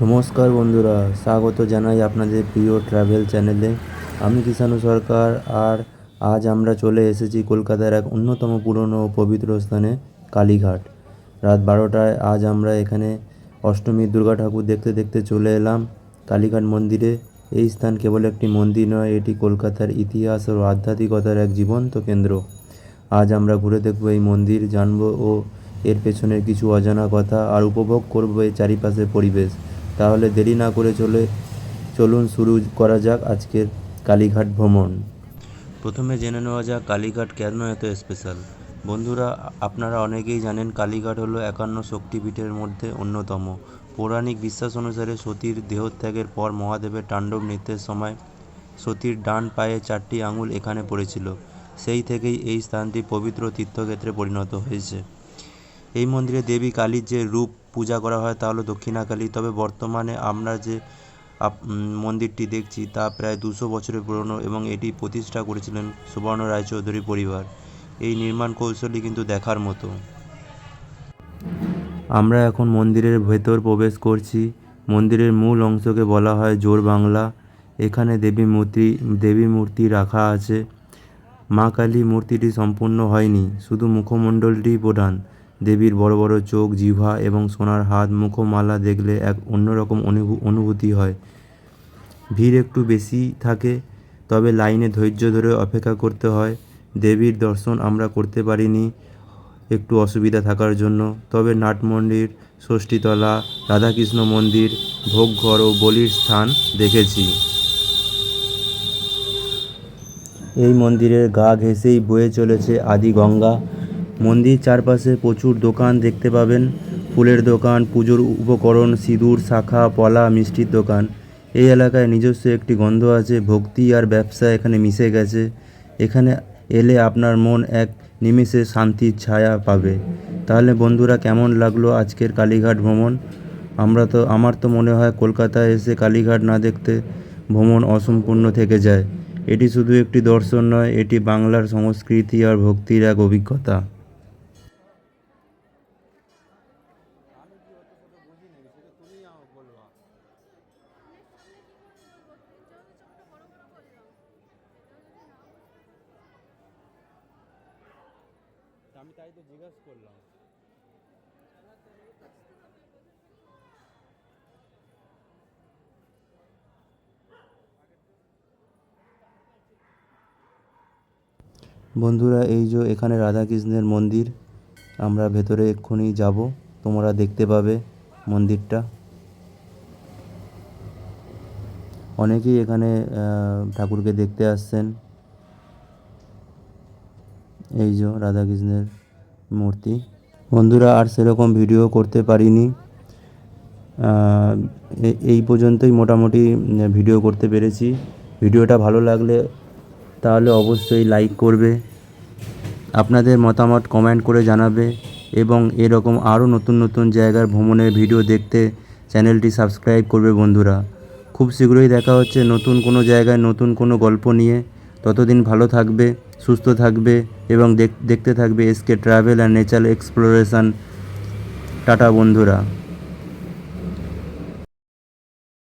নমস্কার বন্ধুরা, স্বাগত জানাই আপনাদের প্রিয় ট্রাভেল চ্যানেলে। আমি কিষাণু সরকার। আর আজ আমরা চলে এসেছি কলকাতার এক অন্যতম পুরনো ও পবিত্র স্থানে, কালীঘাট। রাত 12টায় আজ আমরা এখানে অষ্টমীর দুর্গা ঠাকুর দেখতে দেখতে চলে এলাম কালীঘাট মন্দিরে। এই স্থান কেবল একটি মন্দির নয়, এটি কলকাতার ইতিহাস ও আধ্যাত্মিকতার এক জীবন্ত কেন্দ্র। আজ আমরা ঘুরে দেখব এই মন্দির, জানব ও এর পেছনের কিছু অজানা কথা, আর উপভোগ করব এই চারিপাশের পরিবেশ। তাহলে দেরি না করে চলুন শুরু করা যাক আজকের কালীঘাট ভ্রমণ। প্রথমে জেনে নেওয়া যাক কালীঘাট কেন এত স্পেশাল। বন্ধুরা, আপনারা অনেকেই জানেন কালীঘাট হলো 51 শক্তিপীঠের মধ্যে অন্যতম। পৌরাণিক বিশ্বাস অনুসারে সতীর দেহত্যাগের পর মহাদেবের তাণ্ডব নৃত্যের সময় সতীর ডান পায়ে 4টি আঙুল এখানে পড়েছিল। সেই থেকেই এই স্থানটি পবিত্র তীর্থক্ষেত্রে পরিণত হয়েছে। এই মন্দিরে দেবী কালীর যে রূপ পূজা করা হয় তা হলো দক্ষিণাকালী। তবে বর্তমানে আমরা যে মন্দিরটি দেখছি তা প্রায় 200 বছরের পুরনো এবং এটি প্রতিষ্ঠা করেছিলেন সুবর্ণ রায়চৌধুরী পরিবার। এই নির্মাণ কৌশলই কিন্তু দেখার মতো। আমরা এখন মন্দিরের ভেতর প্রবেশ করছি। মন্দিরের মূল অংশকে বলা হয় জোড় বাংলা। এখানে দেবী মূর্তি রাখা আছে। মা কালী মূর্তিটি সম্পূর্ণ হয়নি, শুধু মুখমণ্ডলটিই প্রধান। দেবীর বড় বড় চোখ, জিহ্বা এবং সোনার হাত, মুখমালা দেখলে এক অন্যরকম অনুভূতি হয়। ভিড় একটু বেশি থাকে, তবে লাইনে ধৈর্য ধরে অপেক্ষা করতে হয়। দেবীর দর্শন আমরা করতে পারিনি একটু অসুবিধা থাকার জন্য। তবে নাট মন্দির, ষষ্ঠীতলা, রাধাকৃষ্ণ মন্দির, ভোগঘর ও বলির স্থান দেখেছি। এই মন্দিরের গা ঘেঁষেই বয়ে চলেছে আদি গঙ্গা। মন্দির চারপাশে প্রচুর দোকান দেখতে পাবেন। ফুলের দোকান, পুজোর উপকরণ, সিঁদুর, শাঁখা, পলা, মিষ্টির দোকান। এই এলাকায় নিজস্ব একটি গন্ধ আছে। ভক্তি আর ব্যবসা এখানে মিশে গেছে। এখানে এলে আপনার মন এক নিমেষে শান্তির ছায়া পাবে। তাহলে বন্ধুরা, কেমন লাগলো আজকের কালীঘাট ভ্রমণ? আমার তো মনে হয় কলকাতায় এসে কালীঘাট না দেখতে ভ্রমণ অসম্পূর্ণ থেকে যায়। এটি শুধু একটি দর্শন নয়, এটি বাংলার সংস্কৃতি আর ভক্তির এক অভিজ্ঞতা। আমি তাই তো জিজ্ঞাসা করলাম। বন্ধুরা, এই যে এখানে রাধাকৃষ্ণের মন্দির, আমরা ভেতরে এক্ষুনি যাব, তোমরা দেখতে পাবে মন্দিরটা। অনেকেই এখানে ঠাকুরকে দেখতে আসছেন। এই যে রাধাকৃষ্ণের মূর্তি। বন্ধুরা, আর সেরকম ভিডিও করতে পারিনি। এই পর্যন্তই মোটামুটি ভিডিও করতে পেরেছি। ভিডিওটা ভালো লাগলে তাহলে অবশ্যই লাইক করবে, আপনাদের মতামত কমেন্ট করে জানাবে এবং এরকম আরও নতুন নতুন জায়গার ভ্রমণের ভিডিও দেখতে চ্যানেলটি সাবস্ক্রাইব করবে বন্ধুরা। খুব শীঘ্রই দেখা হচ্ছে নতুন কোনো জায়গায় নতুন কোনো গল্প নিয়ে। ততদিন ভালো থাকবে, সুস্থ থাকবে এবং দেখতে থাকবে SK travel and nature exploration. Tata বন্ধুরা।